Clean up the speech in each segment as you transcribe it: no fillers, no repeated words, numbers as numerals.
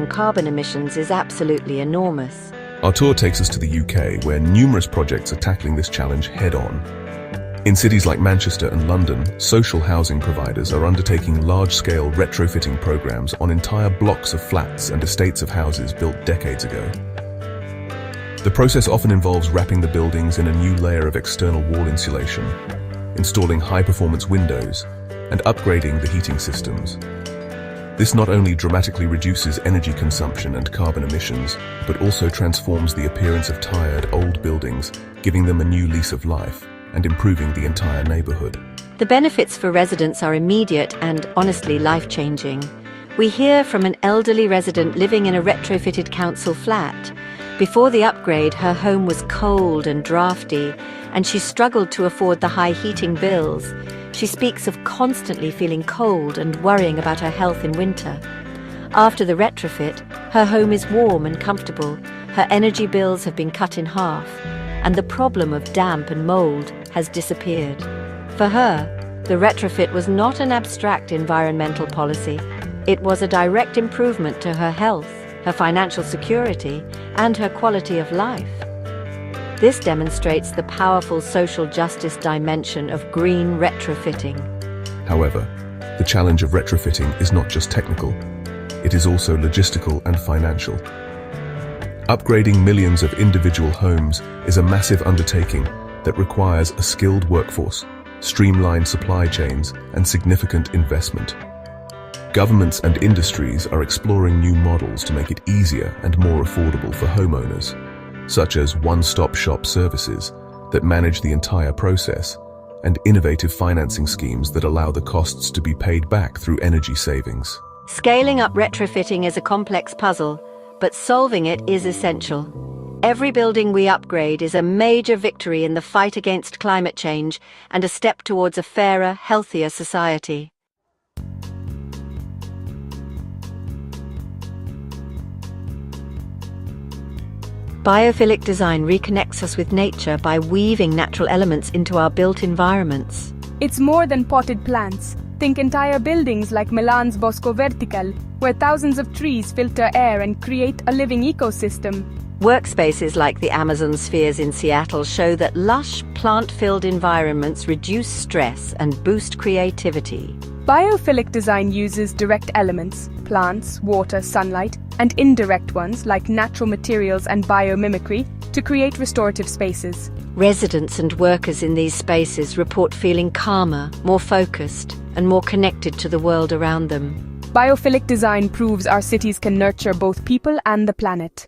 on carbon emissions is absolutely enormous. Our tour takes us to the UK, where numerous projects are tackling this challenge head-on. In cities like Manchester and London, social housing providers are undertaking large-scale retrofitting programs on entire blocks of flats and estates of houses built decades ago. The process often involves wrapping the buildings in a new layer of external wall insulation, installing high-performance windows, and upgrading the heating systems. This not only dramatically reduces energy consumption and carbon emissions, but also transforms the appearance of tired, old buildings, giving them a new lease of life and improving the entire neighborhood. The benefits for residents are immediate and, honestly, life-changing. We hear from an elderly resident living in a retrofitted council flat. Before the upgrade, her home was cold and drafty, and she struggled to afford the high heating bills. She speaks of constantly feeling cold and worrying about her health in winter. After the retrofit, her home is warm and comfortable, her energy bills have been cut in half, and the problem of damp and mold has disappeared. For her, the retrofit was not an abstract environmental policy. It was a direct improvement to her health, her financial security, and her quality of life. This demonstrates the powerful social justice dimension of green retrofitting. However, the challenge of retrofitting is not just technical, it is also logistical and financial. Upgrading millions of individual homes is a massive undertaking that requires a skilled workforce, streamlined supply chains, and significant investment. Governments and industries are exploring new models to make it easier and more affordable for homeowners, such as one-stop shop services that manage the entire process, and innovative financing schemes that allow the costs to be paid back through energy savings. Scaling up retrofitting is a complex puzzle, but solving it is essential. Every building we upgrade is a major victory in the fight against climate change and a step towards a fairer, healthier society. Biophilic design reconnects us with nature by weaving natural elements into our built environments. It's more than potted plants. Think entire buildings like Milan's Bosco Vertical, where thousands of trees filter air and create a living ecosystem. Workspaces like the Amazon spheres in Seattle show that lush, plant-filled environments reduce stress and boost creativity. Biophilic design uses direct elements, plants, water, sunlight, and indirect ones like natural materials and biomimicry to create restorative spaces. Residents and workers in these spaces report feeling calmer, more focused, and more connected to the world around them. Biophilic design proves our cities can nurture both people and the planet.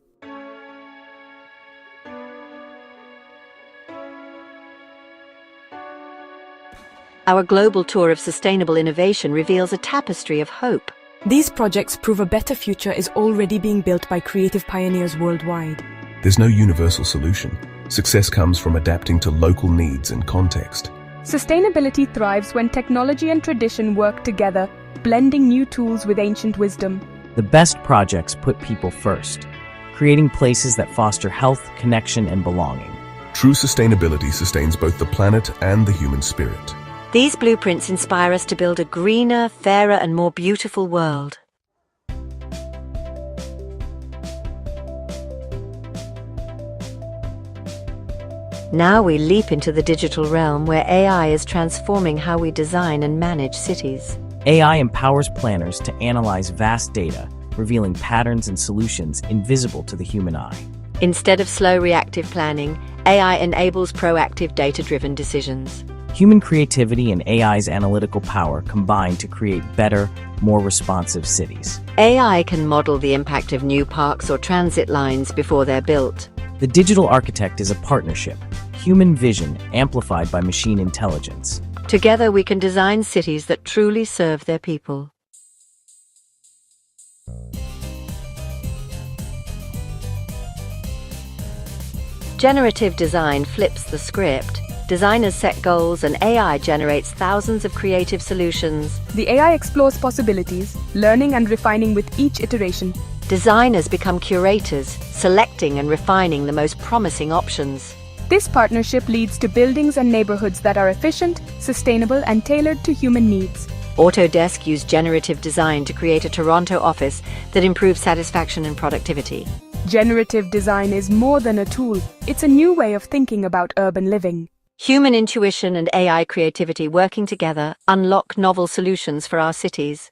Our global tour of sustainable innovation reveals a tapestry of hope. These projects prove a better future is already being built by creative pioneers worldwide. There's no universal solution. Success comes from adapting to local needs and context. Sustainability thrives when technology and tradition work together, blending new tools with ancient wisdom. The best projects put people first, creating places that foster health, connection, and belonging. True sustainability sustains both the planet and the human spirit. These blueprints inspire us to build a greener, fairer, and more beautiful world. Now we leap into the digital realm where AI is transforming how we design and manage cities. AI empowers planners to analyze vast data, revealing patterns and solutions invisible to the human eye. Instead of slow reactive planning, AI enables proactive data-driven decisions. Human creativity and AI's analytical power combine to create better, more responsive cities. AI can model the impact of new parks or transit lines before they're built. The digital architect is a partnership, human vision amplified by machine intelligence. Together we can design cities that truly serve their people. Generative design flips the script. Designers set goals and AI generates thousands of creative solutions. The AI explores possibilities, learning and refining with each iteration. Designers become curators, selecting and refining the most promising options. This partnership leads to buildings and neighborhoods that are efficient, sustainable, and tailored to human needs. Autodesk used generative design to create a Toronto office that improves satisfaction and productivity. Generative design is more than a tool. It's a new way of thinking about urban living. Human intuition and AI creativity working together unlock novel solutions for our cities.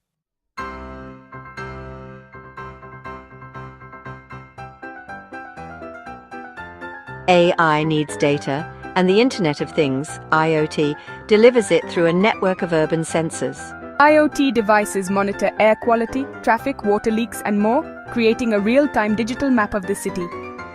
AI needs data, and the Internet of Things, IoT, delivers it through a network of urban sensors. IoT devices monitor air quality, traffic, water leaks, and more, creating a real-time digital map of the city.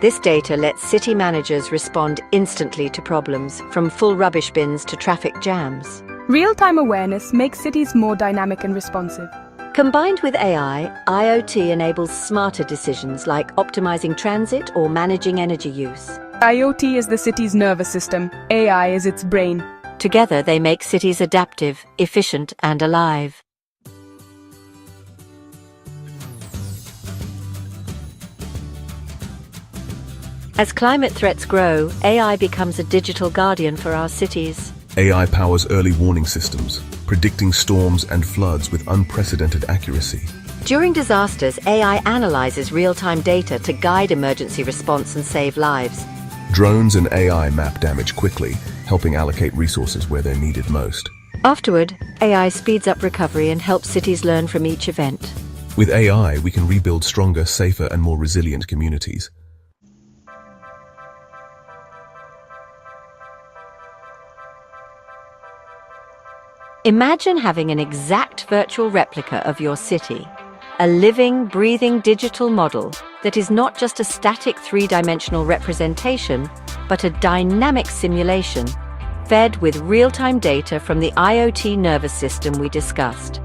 This data lets city managers respond instantly to problems, from full rubbish bins to traffic jams. Real-time awareness makes cities more dynamic and responsive. Combined with AI, IoT enables smarter decisions like optimizing transit or managing energy use. IoT is the city's nervous system. AI is its brain. Together, they make cities adaptive, efficient, and alive. As climate threats grow, AI becomes a digital guardian for our cities. AI powers early warning systems, predicting storms and floods with unprecedented accuracy. During disasters, AI analyzes real-time data to guide emergency response and save lives. Drones and AI map damage quickly, helping allocate resources where they're needed most. Afterward, AI speeds up recovery and helps cities learn from each event. With AI, we can rebuild stronger, safer, and more resilient communities. Imagine having an exact virtual replica of your city, a living, breathing digital model that is not just a static three-dimensional representation, but a dynamic simulation fed with real-time data from the IoT nervous system we discussed.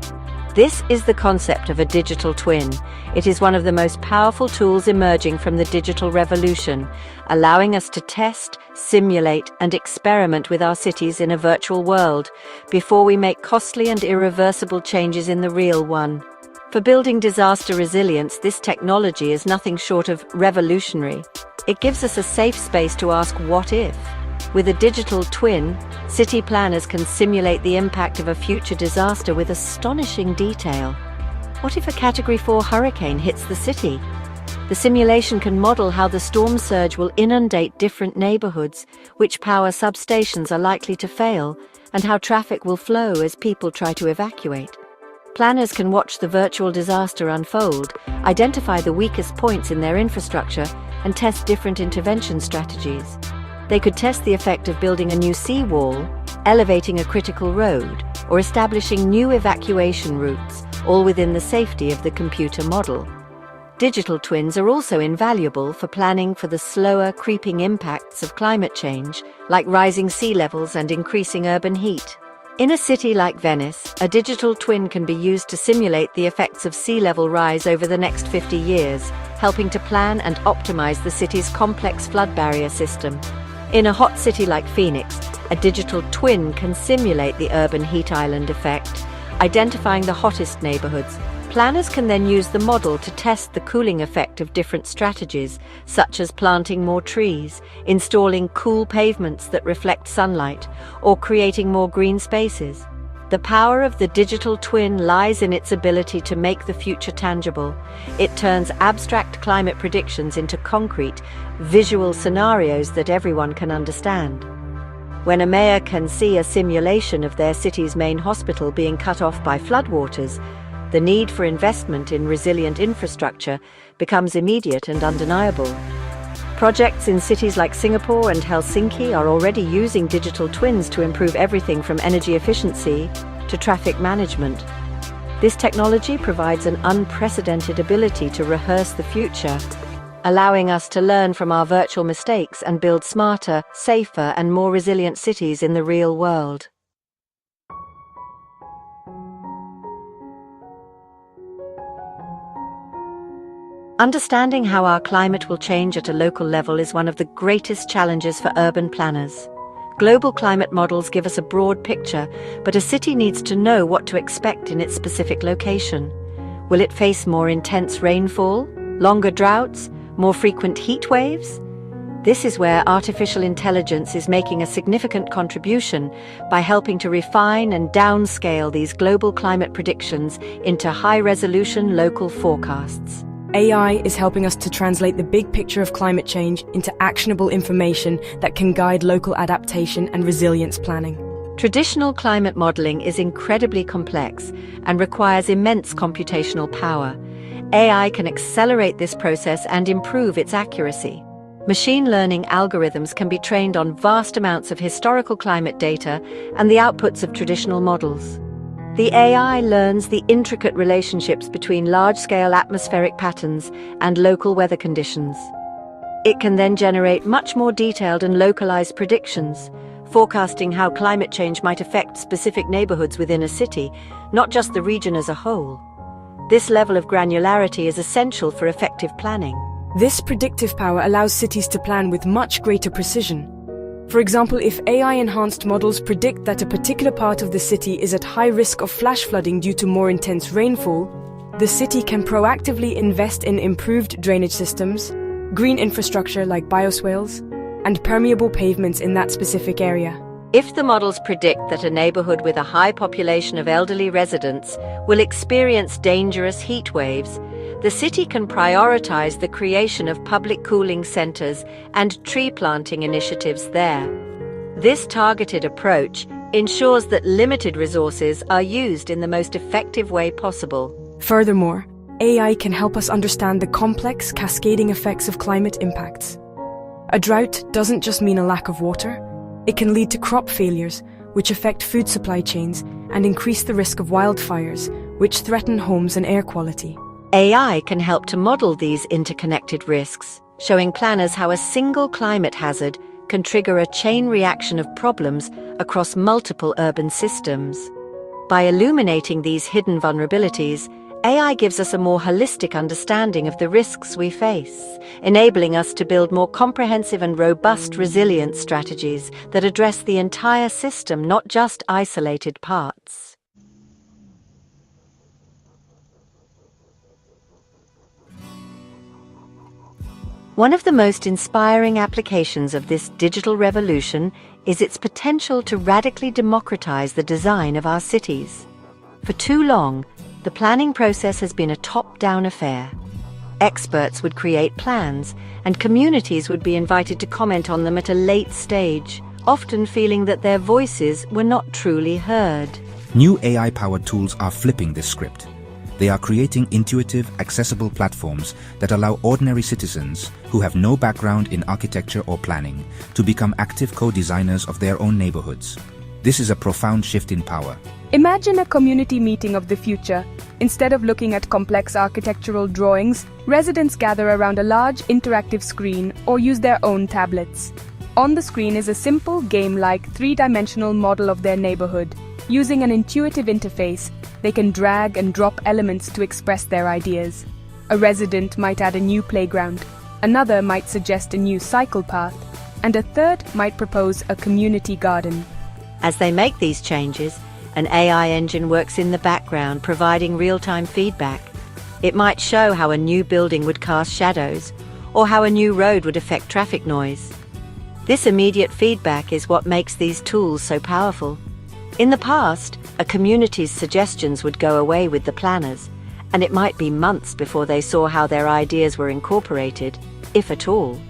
This is the concept of a digital twin. It is one of the most powerful tools emerging from the digital revolution, allowing us to test, simulate, and experiment with our cities in a virtual world before we make costly and irreversible changes in the real one. For building disaster resilience, this technology is nothing short of revolutionary. It gives us a safe space to ask what if. With a digital twin, city planners can simulate the impact of a future disaster with astonishing detail. What if a Category 4 hurricane hits the city? The simulation can model how the storm surge will inundate different neighborhoods, which power substations are likely to fail, and how traffic will flow as people try to evacuate. Planners can watch the virtual disaster unfold, identify the weakest points in their infrastructure, and test different intervention strategies. They could test the effect of building a new seawall, elevating a critical road, or establishing new evacuation routes, all within the safety of the computer model. Digital twins are also invaluable for planning for the slower, creeping impacts of climate change, like rising sea levels and increasing urban heat. In a city like Venice, a digital twin can be used to simulate the effects of sea level rise over the next 50 years, helping to plan and optimize the city's complex flood barrier system. In a hot city like Phoenix, a digital twin can simulate the urban heat island effect, identifying the hottest neighborhoods. Planners can then use the model to test the cooling effect of different strategies, such as planting more trees, installing cool pavements that reflect sunlight, or creating more green spaces. The power of the digital twin lies in its ability to make the future tangible. It turns abstract climate predictions into concrete, visual scenarios that everyone can understand. When a mayor can see a simulation of their city's main hospital being cut off by floodwaters, the need for investment in resilient infrastructure becomes immediate and undeniable. Projects in cities like Singapore and Helsinki are already using digital twins to improve everything from energy efficiency to traffic management. This technology provides an unprecedented ability to rehearse the future, allowing us to learn from our virtual mistakes and build smarter, safer, and more resilient cities in the real world. Understanding how our climate will change at a local level is one of the greatest challenges for urban planners. Global climate models give us a broad picture, but a city needs to know what to expect in its specific location. Will it face more intense rainfall, longer droughts, more frequent heat waves? This is where artificial intelligence is making a significant contribution by helping to refine and downscale these global climate predictions into high-resolution local forecasts. AI is helping us to translate the big picture of climate change into actionable information that can guide local adaptation and resilience planning. Traditional climate modeling is incredibly complex and requires immense computational power. AI can accelerate this process and improve its accuracy. Machine learning algorithms can be trained on vast amounts of historical climate data and the outputs of traditional models. The AI learns the intricate relationships between large-scale atmospheric patterns and local weather conditions. It can then generate much more detailed and localized predictions, forecasting how climate change might affect specific neighborhoods within a city, not just the region as a whole. This level of granularity is essential for effective planning. This predictive power allows cities to plan with much greater precision. For example, if AI-enhanced models predict that a particular part of the city is at high risk of flash flooding due to more intense rainfall, the city can proactively invest in improved drainage systems, green infrastructure like bioswales, and permeable pavements in that specific area. If the models predict that a neighborhood with a high population of elderly residents will experience dangerous heat waves, the city can prioritize the creation of public cooling centers and tree planting initiatives there. This targeted approach ensures that limited resources are used in the most effective way possible. Furthermore, AI can help us understand the complex, cascading effects of climate impacts. A drought doesn't just mean a lack of water. It can lead to crop failures, which affect food supply chains and increase the risk of wildfires, which threaten homes and air quality. AI can help to model these interconnected risks, showing planners how a single climate hazard can trigger a chain reaction of problems across multiple urban systems. By illuminating these hidden vulnerabilities, AI gives us a more holistic understanding of the risks we face, enabling us to build more comprehensive and robust resilience strategies that address the entire system, not just isolated parts. One of the most inspiring applications of this digital revolution is its potential to radically democratize the design of our cities. For too long, the planning process has been a top-down affair. Experts would create plans, and communities would be invited to comment on them at a late stage, often feeling that their voices were not truly heard. New AI-powered tools are flipping this script. They are creating intuitive, accessible platforms that allow ordinary citizens who have no background in architecture or planning to become active co-designers of their own neighborhoods. This is a profound shift in power. Imagine a community meeting of the future. Instead of looking at complex architectural drawings, residents gather around a large interactive screen or use their own tablets. On the screen is a simple game-like three-dimensional model of their neighborhood. Using an intuitive interface, they can drag and drop elements to express their ideas. A resident might add a new playground, another might suggest a new cycle path, and a third might propose a community garden. As they make these changes, an AI engine works in the background, providing real-time feedback. It might show how a new building would cast shadows, or how a new road would affect traffic noise. This immediate feedback is what makes these tools so powerful. In the past, a community's suggestions would go away with the planners, and it might be months before they saw how their ideas were incorporated, if at all.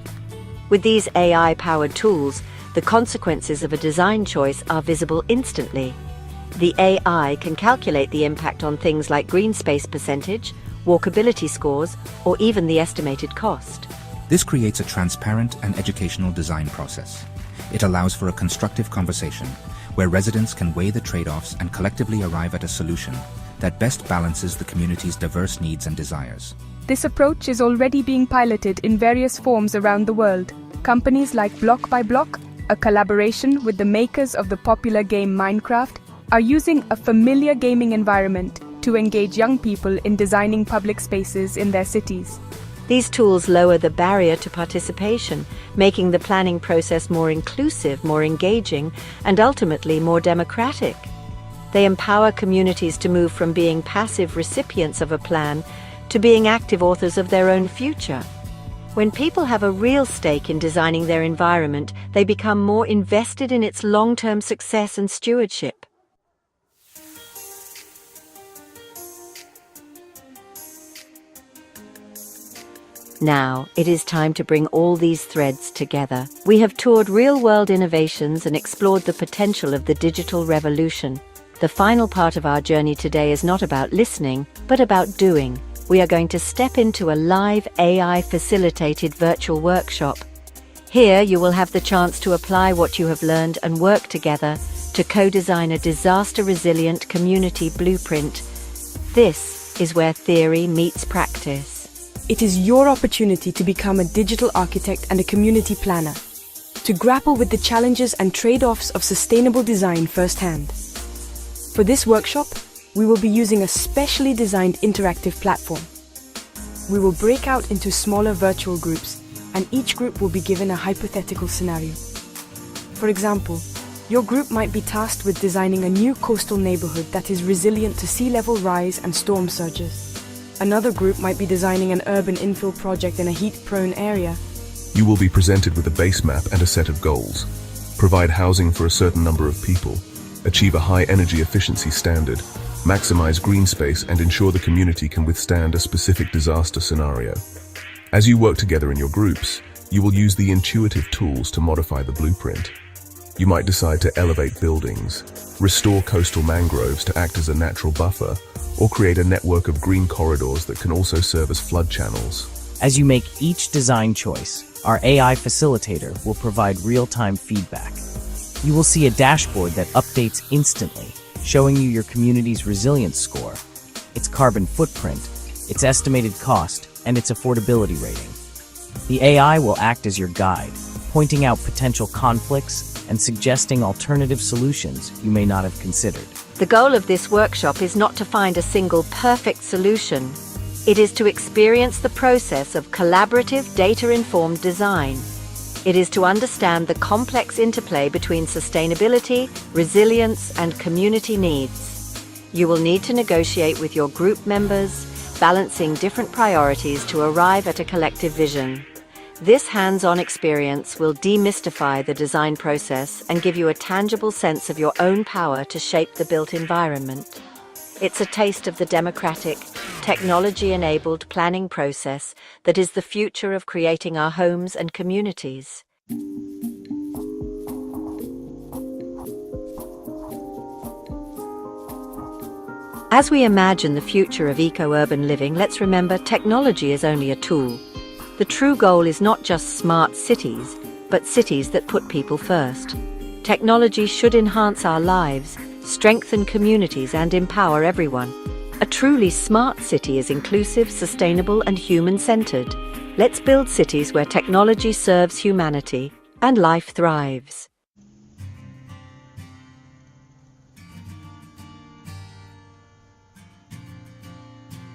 With these AI-powered tools, the consequences of a design choice are visible instantly. The AI can calculate the impact on things like green space percentage, walkability scores, or even the estimated cost. This creates a transparent and educational design process. It allows for a constructive conversation where residents can weigh the trade-offs and collectively arrive at a solution that best balances the community's diverse needs and desires. This approach is already being piloted in various forms around the world. Companies like Block by Block, a collaboration with the makers of the popular game Minecraft, are using a familiar gaming environment to engage young people in designing public spaces in their cities. These tools lower the barrier to participation, making the planning process more inclusive, more engaging, and ultimately more democratic. They empower communities to move from being passive recipients of a plan to being active authors of their own future. When people have a real stake in designing their environment, they become more invested in its long-term success and stewardship. Now, it is time to bring all these threads together. We have toured real-world innovations and explored the potential of the digital revolution. The final part of our journey today is not about listening, but about doing. We are going to step into a live AI-facilitated virtual workshop. Here, you will have the chance to apply what you have learned and work together to co-design a disaster-resilient community blueprint. This is where theory meets practice. It is your opportunity to become a digital architect and a community planner, to grapple with the challenges and trade-offs of sustainable design firsthand. For this workshop, we will be using a specially designed interactive platform. We will break out into smaller virtual groups, and each group will be given a hypothetical scenario. For example, your group might be tasked with designing a new coastal neighborhood that is resilient to sea level rise and storm surges. Another group might be designing an urban infill project in a heat-prone area. You will be presented with a base map and a set of goals. Provide housing for a certain number of people, achieve a high energy efficiency standard, maximize green space, and ensure the community can withstand a specific disaster scenario. As you work together in your groups, you will use the intuitive tools to modify the blueprint. You might decide to elevate buildings, restore coastal mangroves to act as a natural buffer, or create a network of green corridors that can also serve as flood channels. As you make each design choice, our AI facilitator will provide real-time feedback. You will see a dashboard that updates instantly, showing you your community's resilience score, its carbon footprint, its estimated cost, and its affordability rating. The AI will act as your guide, pointing out potential conflicts and suggesting alternative solutions you may not have considered. The goal of this workshop is not to find a single perfect solution. It is to experience the process of collaborative, data-informed design. It is to understand the complex interplay between sustainability, resilience, and community needs. You will need to negotiate with your group members, balancing different priorities to arrive at a collective vision. This hands-on experience will demystify the design process and give you a tangible sense of your own power to shape the built environment. It's a taste of the democratic, technology-enabled planning process that is the future of creating our homes and communities. As we imagine the future of eco-urban living, let's remember technology is only a tool. The true goal is not just smart cities, but cities that put people first. Technology should enhance our lives, strengthen communities, and empower everyone. A truly smart city is inclusive, sustainable, and human-centered. Let's build cities where technology serves humanity and life thrives.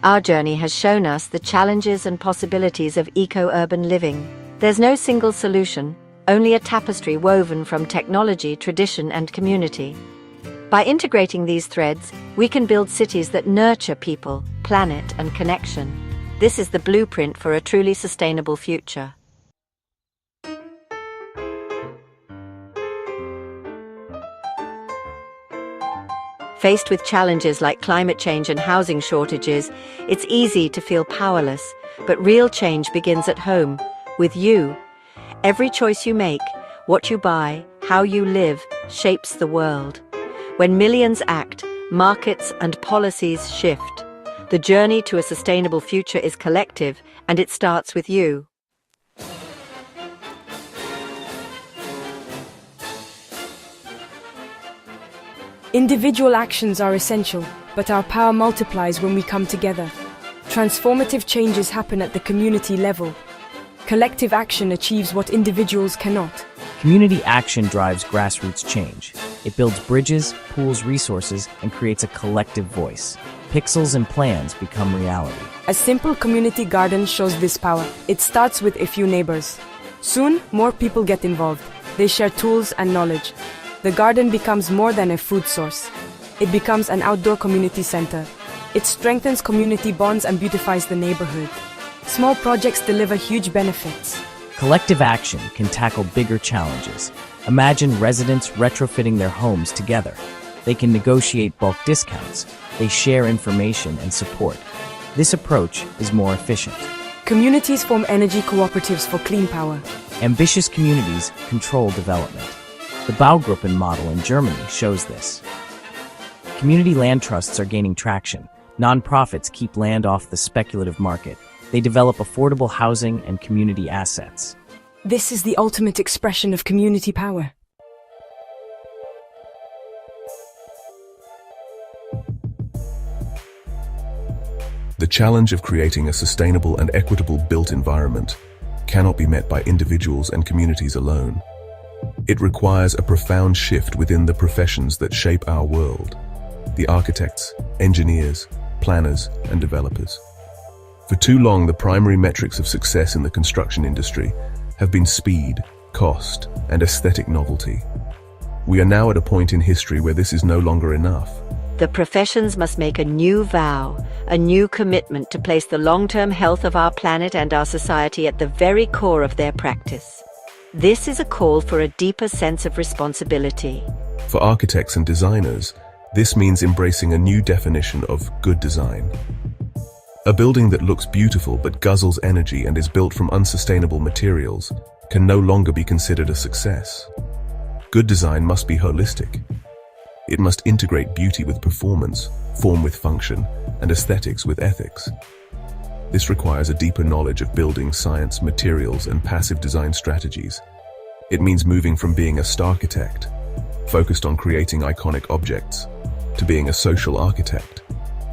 Our journey has shown us the challenges and possibilities of eco-urban living. There's no single solution, only a tapestry woven from technology, tradition, and community. By integrating these threads, we can build cities that nurture people, planet, and connection. This is the blueprint for a truly sustainable future. Faced with challenges like climate change and housing shortages, it's easy to feel powerless, but real change begins at home, with you. Every choice you make, what you buy, how you live, shapes the world. When millions act, markets and policies shift. The journey to a sustainable future is collective, and it starts with you. Individual actions are essential, but our power multiplies when we come together. Transformative changes happen at the community level. Collective action achieves what individuals cannot. Community action drives grassroots change. It builds bridges, pools resources, and creates a collective voice. Pixels and plans become reality. A simple community garden shows this power. It starts with a few neighbors. Soon, more people get involved. They share tools and knowledge. The garden becomes more than a food source. It becomes an outdoor community center. It strengthens community bonds and beautifies the neighborhood. Small projects deliver huge benefits. Collective action can tackle bigger challenges. Imagine residents retrofitting their homes together. They can negotiate bulk discounts. They share information and support. This approach is more efficient. Communities form energy cooperatives for clean power. Ambitious communities control development. The Baugruppen model in Germany shows this. Community land trusts are gaining traction. Nonprofits keep land off the speculative market. They develop affordable housing and community assets. This is the ultimate expression of community power. The challenge of creating a sustainable and equitable built environment cannot be met by individuals and communities alone. It requires a profound shift within the professions that shape our world: the architects, engineers, planners, and developers. For too long, the primary metrics of success in the construction industry have been speed, cost, and aesthetic novelty. We are now at a point in history where this is no longer enough. The professions must make a new vow, a new commitment to place the long-term health of our planet and our society at the very core of their practice. This is a call for a deeper sense of responsibility. For architects and designers, this means embracing a new definition of good design. A building that looks beautiful but guzzles energy and is built from unsustainable materials can no longer be considered a success. Good design must be holistic. It must integrate beauty with performance, form with function, and aesthetics with ethics. This requires a deeper knowledge of building science, materials, and passive design strategies. It means moving from being a starchitect, focused on creating iconic objects, to being a social architect,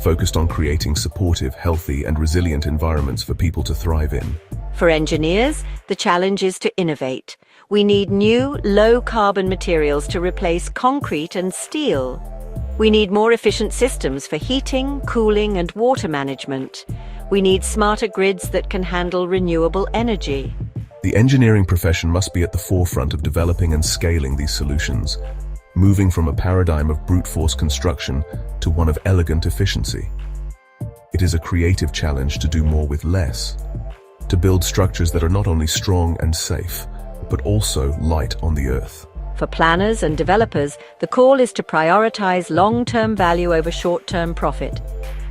focused on creating supportive, healthy, and resilient environments for people to thrive in. For engineers, the challenge is to innovate. We need new, low-carbon materials to replace concrete and steel. We need more efficient systems for heating, cooling, and water management. We need smarter grids that can handle renewable energy. The engineering profession must be at the forefront of developing and scaling these solutions, moving from a paradigm of brute force construction to one of elegant efficiency. It is a creative challenge to do more with less, to build structures that are not only strong and safe, but also light on the earth. For planners and developers, the call is to prioritize long-term value over short-term profit.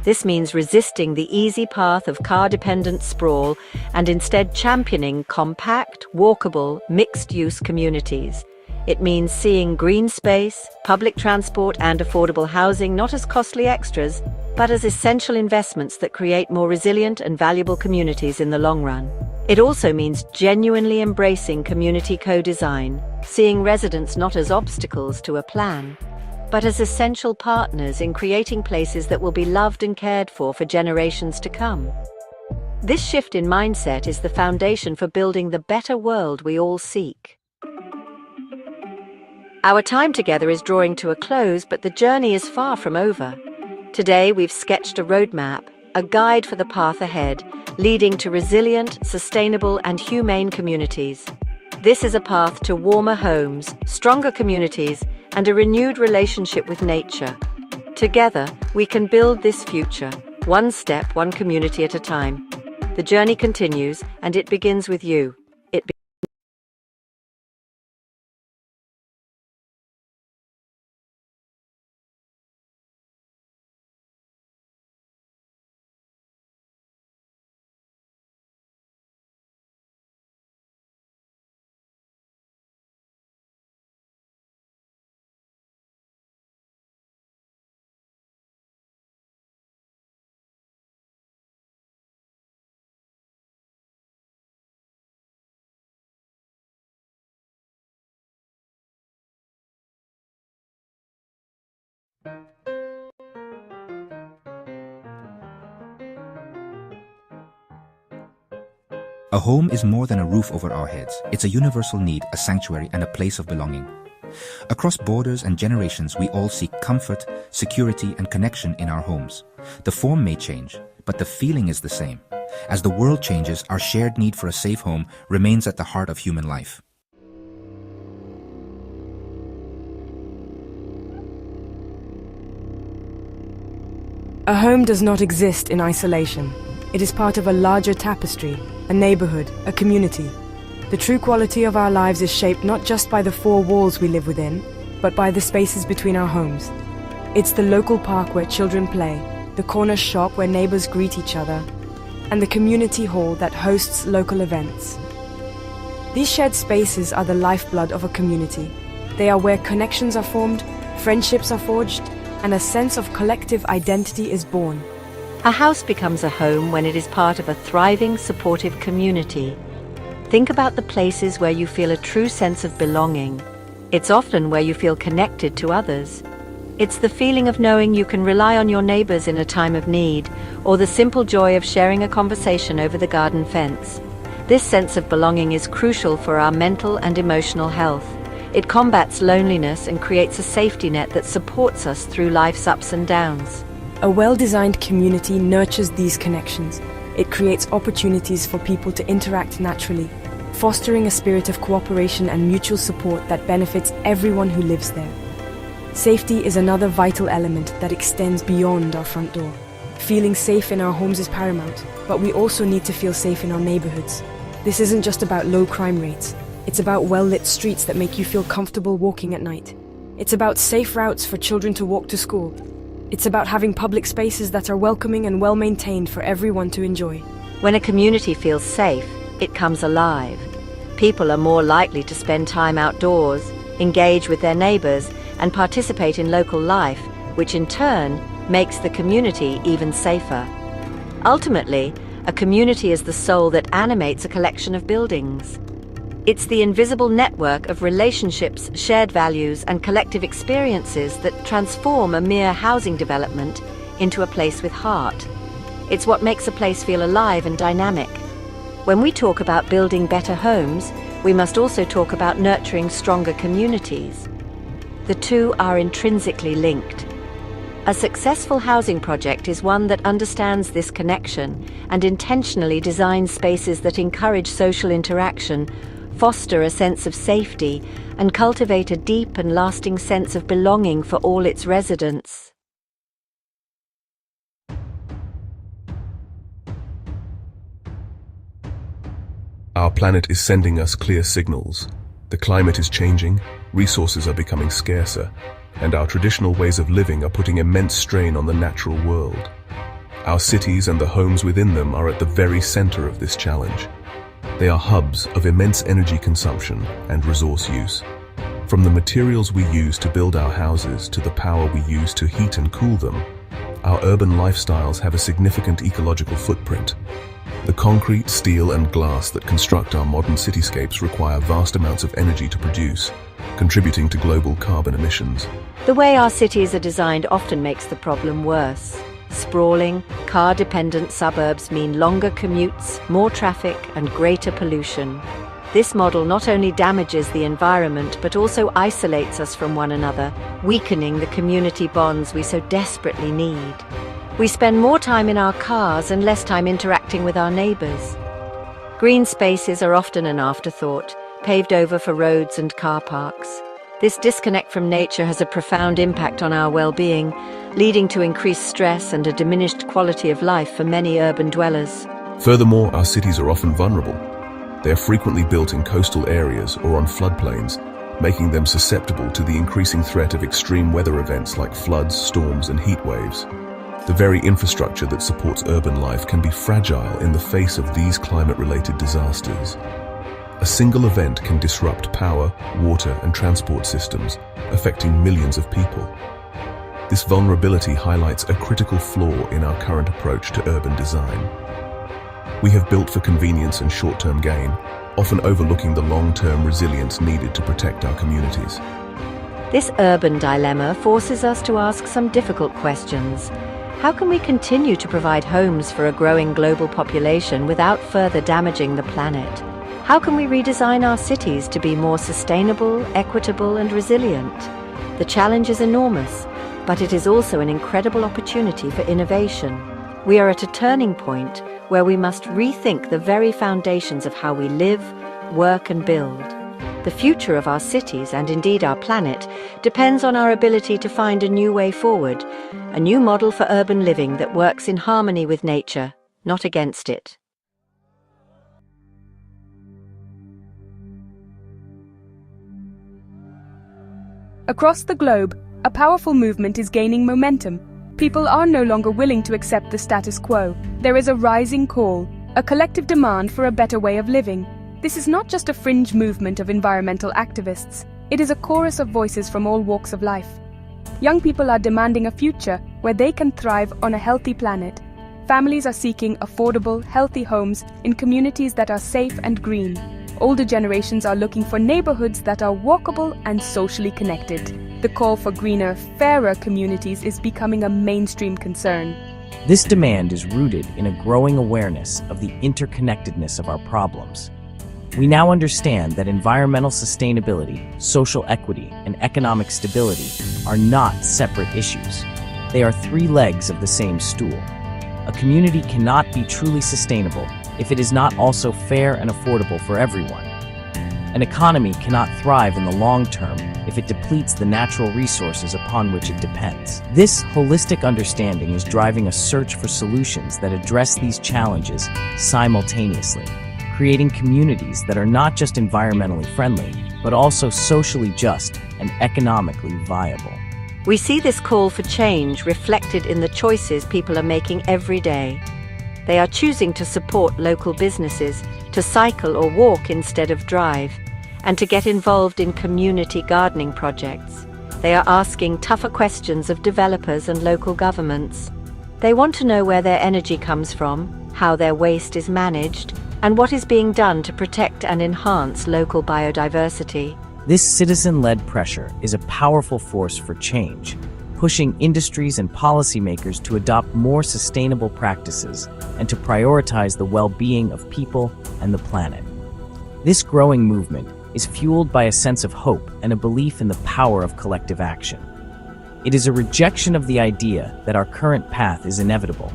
This means resisting the easy path of car-dependent sprawl and instead championing compact, walkable, mixed-use communities. It means seeing green space, public transport, and affordable housing not as costly extras, but as essential investments that create more resilient and valuable communities in the long run. It also means genuinely embracing community co-design, seeing residents not as obstacles to a plan, but as essential partners in creating places that will be loved and cared for generations to come. This shift in mindset is the foundation for building the better world we all seek. Our time together is drawing to a close, but the journey is far from over. Today, we've sketched a roadmap, a guide for the path ahead, leading to resilient, sustainable, and humane communities. This is a path to warmer homes, stronger communities, and a renewed relationship with nature. Together, we can build this future, one step, one community at a time. The journey continues, and it begins with you. A home is more than a roof over our heads. It's a universal need, a sanctuary, and a place of belonging. Across borders and generations, we all seek comfort, security, and connection in our homes. The form may change, but the feeling is the same. As the world changes, our shared need for a safe home remains at the heart of human life. A home does not exist in isolation. It is part of a larger tapestry, a neighborhood, a community. The true quality of our lives is shaped not just by the four walls we live within, but by the spaces between our homes. It's the local park where children play, the corner shop where neighbors greet each other, and the community hall that hosts local events. These shared spaces are the lifeblood of a community. They are where connections are formed, friendships are forged, and a sense of collective identity is born. A house becomes a home when it is part of a thriving, supportive community. Think about the places where you feel a true sense of belonging. It's often where you feel connected to others. It's the feeling of knowing you can rely on your neighbors in a time of need, or the simple joy of sharing a conversation over the garden fence. This sense of belonging is crucial for our mental and emotional health. It combats loneliness and creates a safety net that supports us through life's ups and downs. A well-designed community nurtures these connections. It creates opportunities for people to interact naturally, fostering a spirit of cooperation and mutual support that benefits everyone who lives there. Safety is another vital element that extends beyond our front door. Feeling safe in our homes is paramount, but we also need to feel safe in our neighborhoods. This isn't just about low crime rates. It's about well-lit streets that make you feel comfortable walking at night. It's about safe routes for children to walk to school. It's about having public spaces that are welcoming and well-maintained for everyone to enjoy. When a community feels safe, it comes alive. People are more likely to spend time outdoors, engage with their neighbors, and participate in local life, which in turn makes the community even safer. Ultimately, a community is the soul that animates a collection of buildings. It's the invisible network of relationships, shared values, and collective experiences that transform a mere housing development into a place with heart. It's what makes a place feel alive and dynamic. When we talk about building better homes, we must also talk about nurturing stronger communities. The two are intrinsically linked. A successful housing project is one that understands this connection and intentionally designs spaces that encourage social interaction, foster a sense of safety, and cultivate a deep and lasting sense of belonging for all its residents. Our planet is sending us clear signals. The climate is changing, resources are becoming scarcer, and our traditional ways of living are putting immense strain on the natural world. Our cities and the homes within them are at the very center of this challenge. They are hubs of immense energy consumption and resource use. From the materials we use to build our houses to the power we use to heat and cool them, our urban lifestyles have a significant ecological footprint. The concrete, steel, and glass that construct our modern cityscapes require vast amounts of energy to produce, contributing to global carbon emissions. The way our cities are designed often makes the problem worse. Sprawling, car-dependent suburbs mean longer commutes, more traffic, and greater pollution. This model not only damages the environment but also isolates us from one another, weakening the community bonds we so desperately need. We spend more time in our cars and less time interacting with our neighbors. Green spaces are often an afterthought, paved over for roads and car parks. This disconnect from nature has a profound impact on our well-being, leading to increased stress and a diminished quality of life for many urban dwellers. Furthermore, our cities are often vulnerable. They are frequently built in coastal areas or on floodplains, making them susceptible to the increasing threat of extreme weather events like floods, storms, and heat waves. The very infrastructure that supports urban life can be fragile in the face of these climate-related disasters. A single event can disrupt power, water, and transport systems, affecting millions of people. This vulnerability highlights a critical flaw in our current approach to urban design. We have built for convenience and short-term gain, often overlooking the long-term resilience needed to protect our communities. This urban dilemma forces us to ask some difficult questions. How can we continue to provide homes for a growing global population without further damaging the planet? How can we redesign our cities to be more sustainable, equitable, and resilient? The challenge is enormous, but it is also an incredible opportunity for innovation. We are at a turning point where we must rethink the very foundations of how we live, work, and build. The future of our cities, and indeed our planet, depends on our ability to find a new way forward, a new model for urban living that works in harmony with nature, not against it. Across the globe, a powerful movement is gaining momentum. People are no longer willing to accept the status quo. There is a rising call, a collective demand for a better way of living. This is not just a fringe movement of environmental activists. It is a chorus of voices from all walks of life. Young people are demanding a future where they can thrive on a healthy planet. Families are seeking affordable, healthy homes in communities that are safe and green. Older generations are looking for neighborhoods that are walkable and socially connected. The call for greener, fairer communities is becoming a mainstream concern. This demand is rooted in a growing awareness of the interconnectedness of our problems. We now understand that environmental sustainability, social equity, and economic stability are not separate issues. They are three legs of the same stool. A community cannot be truly sustainable if it is not also fair and affordable for everyone. An economy cannot thrive in the long term if it depletes the natural resources upon which it depends. This holistic understanding is driving a search for solutions that address these challenges simultaneously, creating communities that are not just environmentally friendly, but also socially just and economically viable. We see this call for change reflected in the choices people are making every day. They are choosing to support local businesses, to cycle or walk instead of drive, and to get involved in community gardening projects. They are asking tougher questions of developers and local governments. They want to know where their energy comes from, how their waste is managed, and what is being done to protect and enhance local biodiversity. This citizen-led pressure is a powerful force for change, pushing industries and policymakers to adopt more sustainable practices and to prioritize the well-being of people and the planet. This growing movement is fueled by a sense of hope and a belief in the power of collective action. It is a rejection of the idea that our current path is inevitable.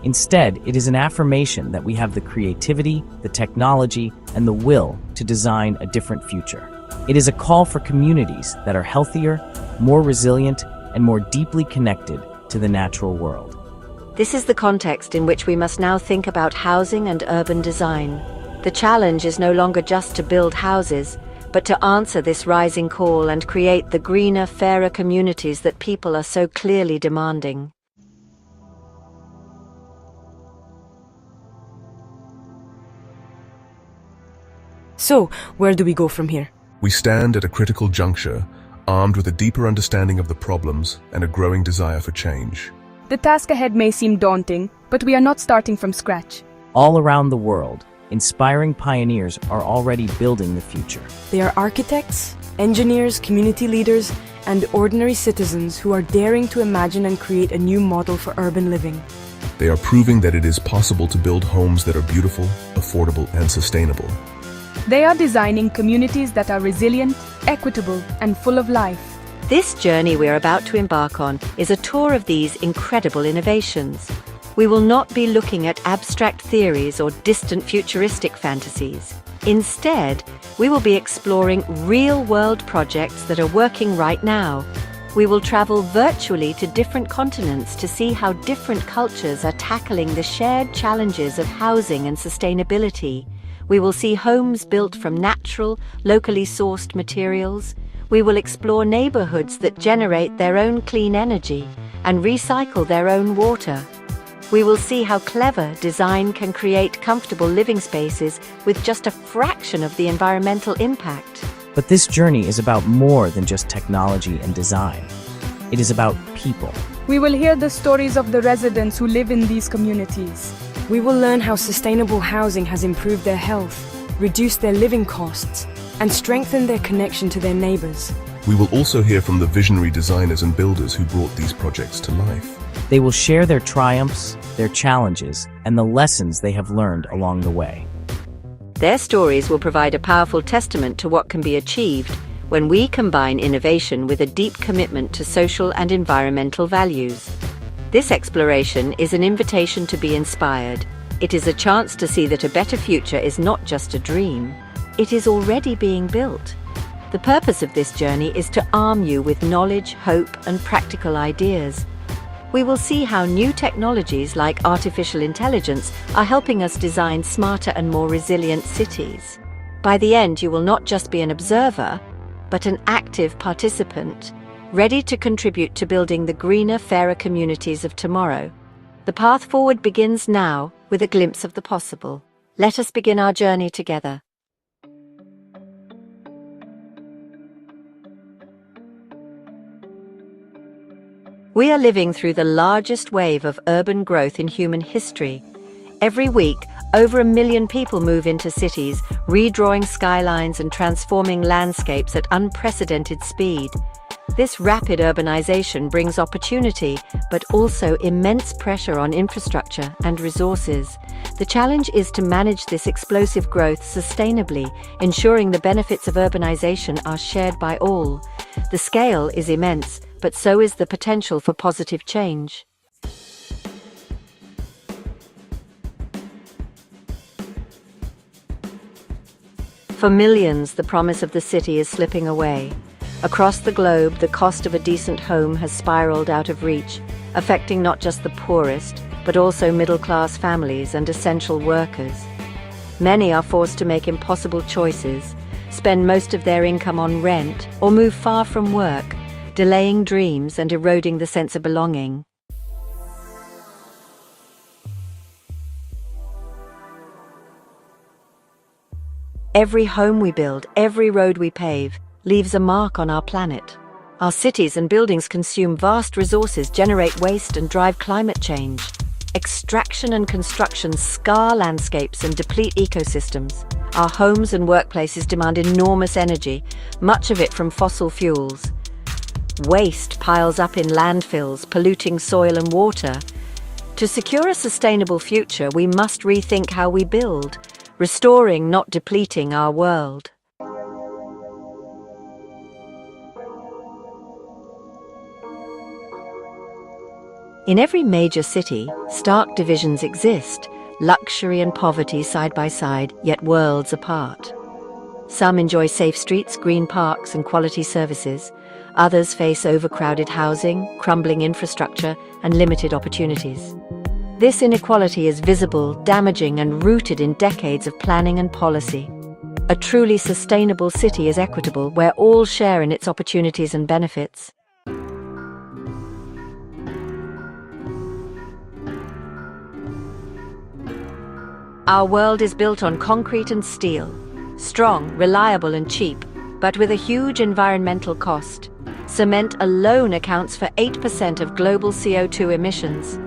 Instead, it is an affirmation that we have the creativity, the technology, and the will to design a different future. It is a call for communities that are healthier, more resilient, and more deeply connected to the natural world. This is the context in which we must now think about housing and urban design. The challenge is no longer just to build houses, but to answer this rising call and create the greener, fairer communities that people are so clearly demanding. So, where do we go from here? We stand at a critical juncture, armed with a deeper understanding of the problems and a growing desire for change. The task ahead may seem daunting, but we are not starting from scratch. All around the world, inspiring pioneers are already building the future. They are architects, engineers, community leaders, and ordinary citizens who are daring to imagine and create a new model for urban living. They are proving that it is possible to build homes that are beautiful, affordable, and sustainable. They are designing communities that are resilient, equitable, and full of life. This journey we're about to embark on is a tour of these incredible innovations. We will not be looking at abstract theories or distant futuristic fantasies. Instead, we will be exploring real-world projects that are working right now. We will travel virtually to different continents to see how different cultures are tackling the shared challenges of housing and sustainability. We will see homes built from natural, locally sourced materials. We will explore neighborhoods that generate their own clean energy and recycle their own water. We will see how clever design can create comfortable living spaces with just a fraction of the environmental impact. But this journey is about more than just technology and design. It is about people. We will hear the stories of the residents who live in these communities. We will learn how sustainable housing has improved their health, reduced their living costs, and strengthened their connection to their neighbors. We will also hear from the visionary designers and builders who brought these projects to life. They will share their triumphs, their challenges, and the lessons they have learned along the way. Their stories will provide a powerful testament to what can be achieved when we combine innovation with a deep commitment to social and environmental values. This exploration is an invitation to be inspired. It is a chance to see that a better future is not just a dream. It is already being built. The purpose of this journey is to arm you with knowledge, hope, and practical ideas. we will see how new technologies like artificial intelligence are helping us design smarter and more resilient cities. By the end, you will not just be an observer, but an active participant, ready to contribute to building the greener, fairer communities of tomorrow. The path forward begins now with a glimpse of the possible. Let us begin our journey together. We are living through the largest wave of urban growth in human history. Every week, over 1 million people move into cities, redrawing skylines and transforming landscapes at unprecedented speed. This rapid urbanization brings opportunity, but also immense pressure on infrastructure and resources. The challenge is to manage this explosive growth sustainably, ensuring the benefits of urbanization are shared by all. The scale is immense, but so is the potential for positive change. For millions, the promise of the city is slipping away. Across the globe, the cost of a decent home has spiraled out of reach, affecting not just the poorest, but also middle-class families and essential workers. Many are forced to make impossible choices, spend most of their income on rent, or move far from work, delaying dreams and eroding the sense of belonging. Every home we build, every road we pave, leaves a mark on our planet. Our cities and buildings consume vast resources, generate waste, and drive climate change. Extraction and construction scar landscapes and deplete ecosystems. Our homes and workplaces demand enormous energy, much of it from fossil fuels. Waste piles up in landfills, polluting soil and water. To secure a sustainable future, we must rethink how we build, restoring, not depleting, our world. In every major city, stark divisions exist, luxury and poverty side by side, yet worlds apart. Some enjoy safe streets, green parks, and quality services. Others face overcrowded housing, crumbling infrastructure, and limited opportunities. This inequality is visible, damaging, and rooted in decades of planning and policy. A truly sustainable city is equitable, where all share in its opportunities and benefits. Our world is built on concrete and steel, strong, reliable, and cheap, but with a huge environmental cost. Cement alone accounts for 8% of global CO2 emissions.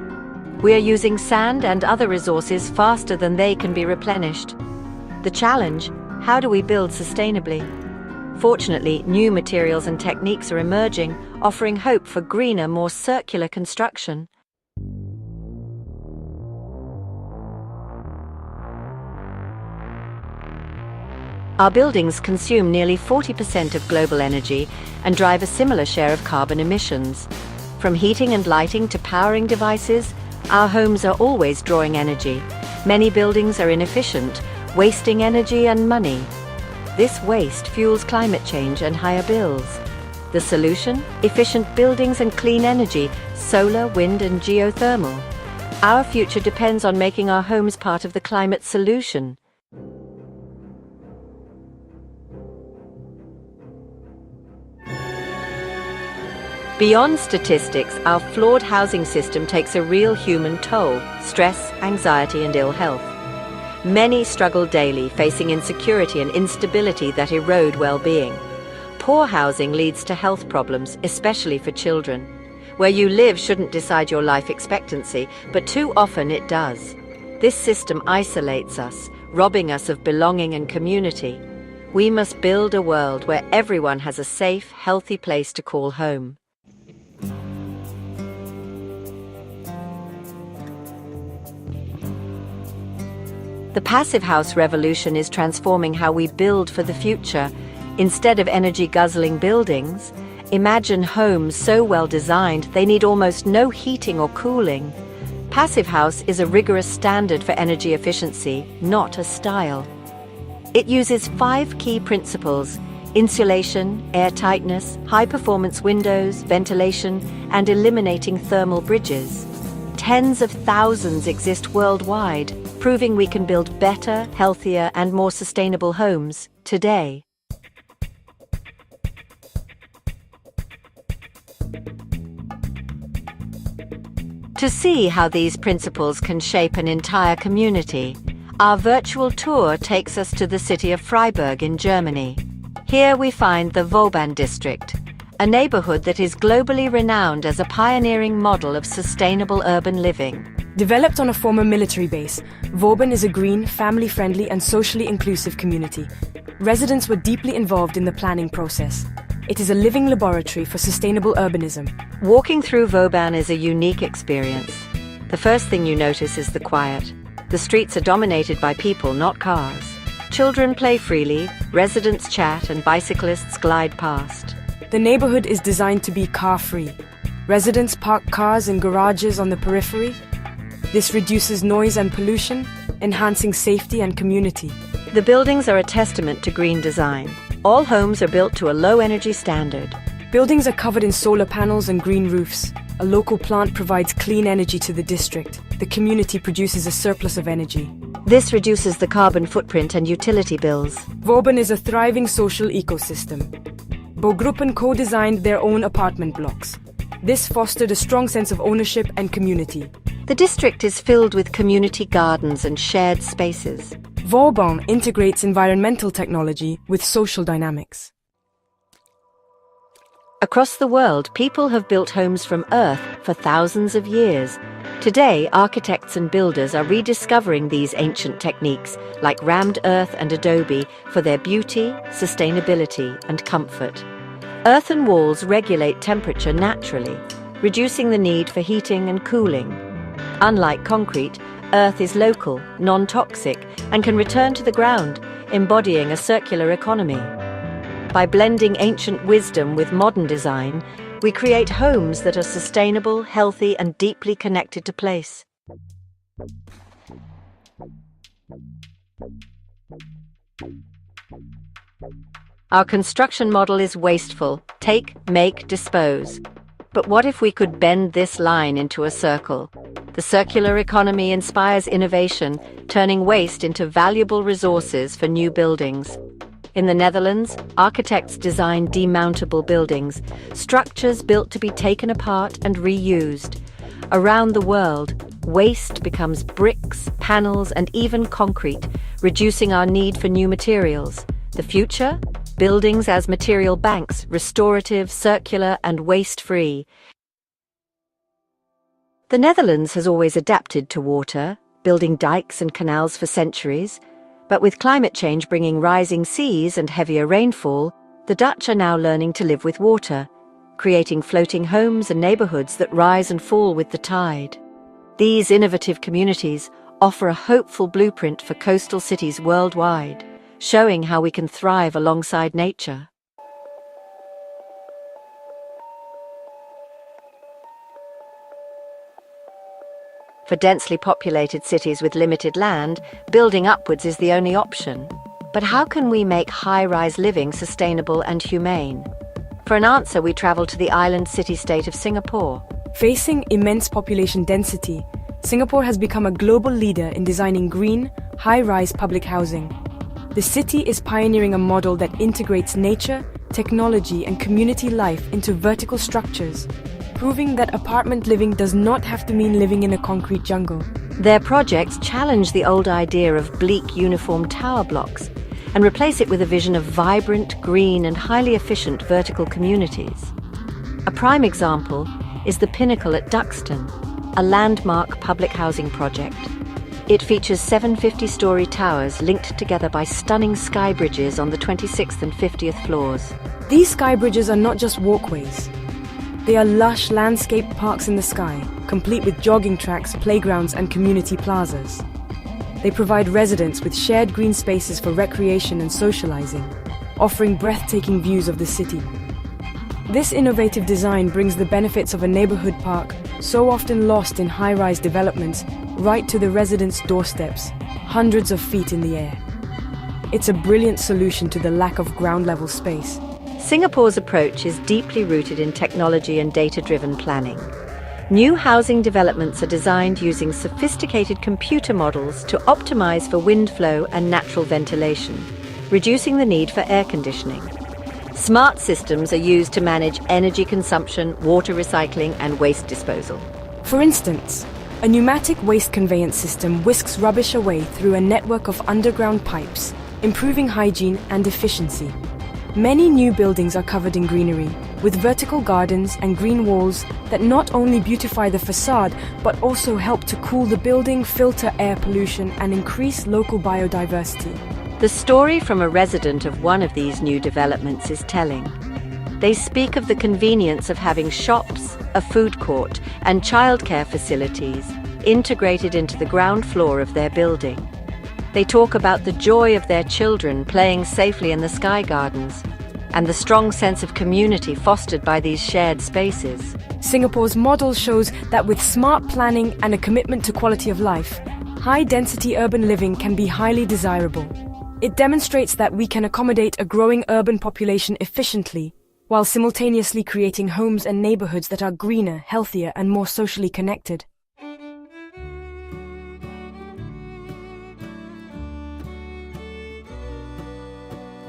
We are using sand and other resources faster than they can be replenished. The challenge: how do we build sustainably? Fortunately, new materials and techniques are emerging, offering hope for greener, more circular construction. Our buildings consume nearly 40% of global energy and drive a similar share of carbon emissions. From heating and lighting to powering devices, our homes are always drawing energy. Many buildings are inefficient, wasting energy and money. This waste fuels climate change and higher bills. The solution? Efficient buildings and clean energy, solar, wind, and geothermal. Our future depends on making our homes part of the climate solution. Beyond statistics, our flawed housing system takes a real human toll: stress, anxiety, and ill health. Many struggle daily, facing insecurity and instability that erode well-being. Poor housing leads to health problems, especially for children. Where you live shouldn't decide your life expectancy, but too often it does. This system isolates us, robbing us of belonging and community. We must build a world where everyone has a safe, healthy place to call home. The passive house revolution is transforming how we build for the future. Instead of energy-guzzling buildings, imagine homes so well designed they need almost no heating or cooling. Passive house is a rigorous standard for energy efficiency, not a style. It uses 5 key principles: Insulation, airtightness, high-performance windows, ventilation, and eliminating thermal bridges. Tens of thousands exist worldwide, proving we can build better, healthier, and more sustainable homes today. To see how these principles can shape an entire community, our virtual tour takes us to the city of Freiburg in Germany. Here we find the Vauban district, a neighborhood that is globally renowned as a pioneering model of sustainable urban living. Developed on a former military base, Vauban is a green, family-friendly and socially inclusive community. Residents were deeply involved in the planning process. It is a living laboratory for sustainable urbanism. Walking through Vauban is a unique experience. The first thing you notice is the quiet. The streets are dominated by people, not cars. Children play freely, residents chat, and bicyclists glide past. The neighborhood is designed to be car-free. Residents park cars in garages on the periphery. This reduces noise and pollution, enhancing safety and community. The buildings are a testament to green design. All homes are built to a low-energy standard. Buildings are covered in solar panels and green roofs. A local plant provides clean energy to the district. The community produces a surplus of energy. This reduces the carbon footprint and utility bills. Vauban is a thriving social ecosystem. Baugruppen co-designed their own apartment blocks. This fostered a strong sense of ownership and community. The district is filled with community gardens and shared spaces. Vauban integrates environmental technology with social dynamics. Across the world, people have built homes from earth for thousands of years. Today, architects and builders are rediscovering these ancient techniques, like rammed earth and adobe, for their beauty, sustainability, and comfort. Earthen walls regulate temperature naturally, reducing the need for heating and cooling. Unlike concrete, earth is local, non-toxic, and can return to the ground, embodying a circular economy. By blending ancient wisdom with modern design, we create homes that are sustainable, healthy, and deeply connected to place. Our construction model is wasteful: take, make, dispose. But what if we could bend this line into a circle? The circular economy inspires innovation, turning waste into valuable resources for new buildings. In the Netherlands, architects design demountable buildings, structures built to be taken apart and reused. Around the world, waste becomes bricks, panels, and even concrete, reducing our need for new materials. The future? Buildings as material banks, restorative, circular, and waste-free. The Netherlands has always adapted to water, building dikes and canals for centuries. But with climate change bringing rising seas and heavier rainfall, the Dutch are now learning to live with water, creating floating homes and neighborhoods that rise and fall with the tide. These innovative communities offer a hopeful blueprint for coastal cities worldwide, showing how we can thrive alongside nature. For densely populated cities with limited land, building upwards is the only option. But how can we make high-rise living sustainable and humane? For an answer, we travel to the island city-state of Singapore. Facing immense population density, Singapore has become a global leader in designing green, high-rise public housing. The city is pioneering a model that integrates nature, technology, and community life into vertical structures, proving that apartment living does not have to mean living in a concrete jungle. Their projects challenge the old idea of bleak, uniform tower blocks and replace it with a vision of vibrant, green, and highly efficient vertical communities. A prime example is the Pinnacle at Duxton, a landmark public housing project. It features 7 50-story towers linked together by stunning sky bridges on the 26th and 50th floors. These sky bridges are not just walkways. They are lush landscape parks in the sky, complete with jogging tracks, playgrounds, and community plazas. They provide residents with shared green spaces for recreation and socializing, offering breathtaking views of the city. This innovative design brings the benefits of a neighborhood park, so often lost in high-rise developments, right to the residents' doorsteps, hundreds of feet in the air. it's a brilliant solution to the lack of ground-level space. Singapore's approach is deeply rooted in technology and data-driven planning. New housing developments are designed using sophisticated computer models to optimize for wind flow and natural ventilation, reducing the need for air conditioning. Smart systems are used to manage energy consumption, water recycling, and waste disposal. For instance, a pneumatic waste conveyance system whisks rubbish away through a network of underground pipes, improving hygiene and efficiency. Many new buildings are covered in greenery, with vertical gardens and green walls that not only beautify the facade, but also help to cool the building, filter air pollution, and increase local biodiversity. The story from a resident of one of these new developments is telling. They speak of the convenience of having shops, a food court, and childcare facilities integrated into the ground floor of their building. They talk about the joy of their children playing safely in the Sky Gardens and the strong sense of community fostered by these shared spaces. Singapore's model shows that with smart planning and a commitment to quality of life, high-density urban living can be highly desirable. It demonstrates that we can accommodate a growing urban population efficiently, while simultaneously creating homes and neighborhoods that are greener, healthier, and more socially connected.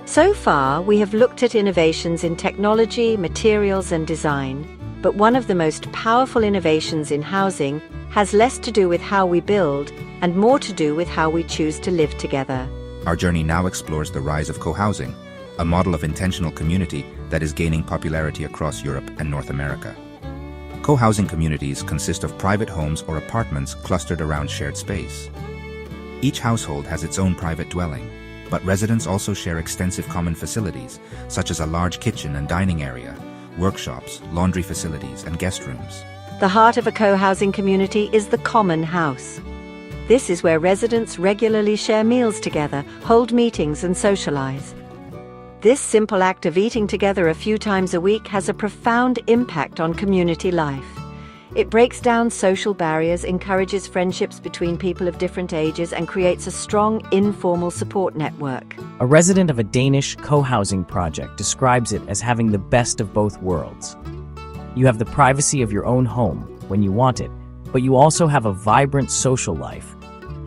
So far, we have looked at innovations in technology, materials, and design, but one of the most powerful innovations in housing has less to do with how we build and more to do with how we choose to live together. Our journey now explores the rise of co-housing, a model of intentional community that is gaining popularity across Europe and North America. Co-housing communities consist of private homes or apartments clustered around shared space. Each household has its own private dwelling, but residents also share extensive common facilities, such as a large kitchen and dining area, workshops, laundry facilities, and guest rooms. The heart of a co-housing community is the common house. This is where residents regularly share meals together, hold meetings, and socialize. This simple act of eating together a few times a week has a profound impact on community life. It breaks down social barriers, encourages friendships between people of different ages, and creates a strong, informal support network. A resident of a Danish co-housing project describes it as having the best of both worlds. You have the privacy of your own home when you want it, but you also have a vibrant social life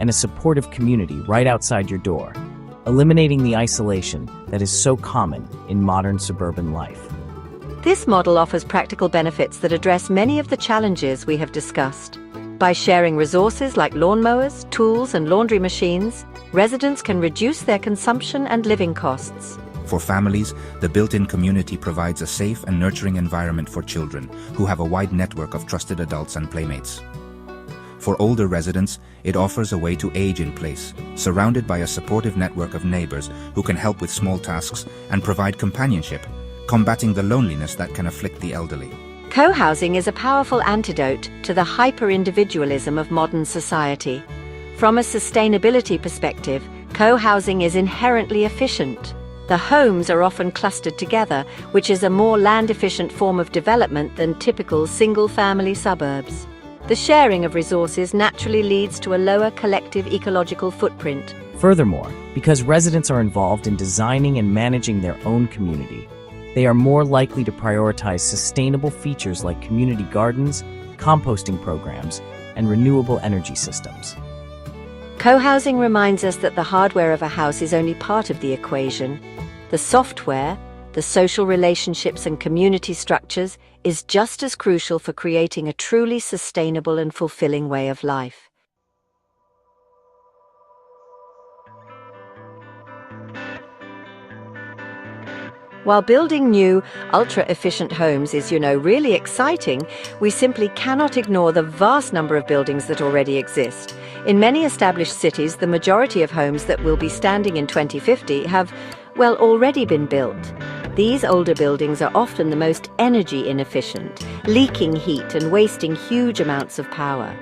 and a supportive community right outside your door, eliminating the isolation that is so common in modern suburban life. This model offers practical benefits that address many of the challenges we have discussed. By sharing resources like lawnmowers, tools, and laundry machines, residents can reduce their consumption and living costs. For families, the built-in community provides a safe and nurturing environment for children who have a wide network of trusted adults and playmates. For older residents, it offers a way to age in place, surrounded by a supportive network of neighbors who can help with small tasks and provide companionship, combating the loneliness that can afflict the elderly. Co-housing is a powerful antidote to the hyper-individualism of modern society. From a sustainability perspective, co-housing is inherently efficient. The homes are often clustered together, which is a more land-efficient form of development than typical single-family suburbs. The sharing of resources naturally leads to a lower collective ecological footprint. Furthermore, because residents are involved in designing and managing their own community, they are more likely to prioritize sustainable features like community gardens, composting programs, and renewable energy systems. Co-housing reminds us that the hardware of a house is only part of the equation. The software, the social relationships and community structures, is just as crucial for creating a truly sustainable and fulfilling way of life. While building new, ultra-efficient homes is, really exciting, we simply cannot ignore the vast number of buildings that already exist. In many established cities, the majority of homes that will be standing in 2050 have, already been built. These older buildings are often the most energy inefficient, leaking heat and wasting huge amounts of power.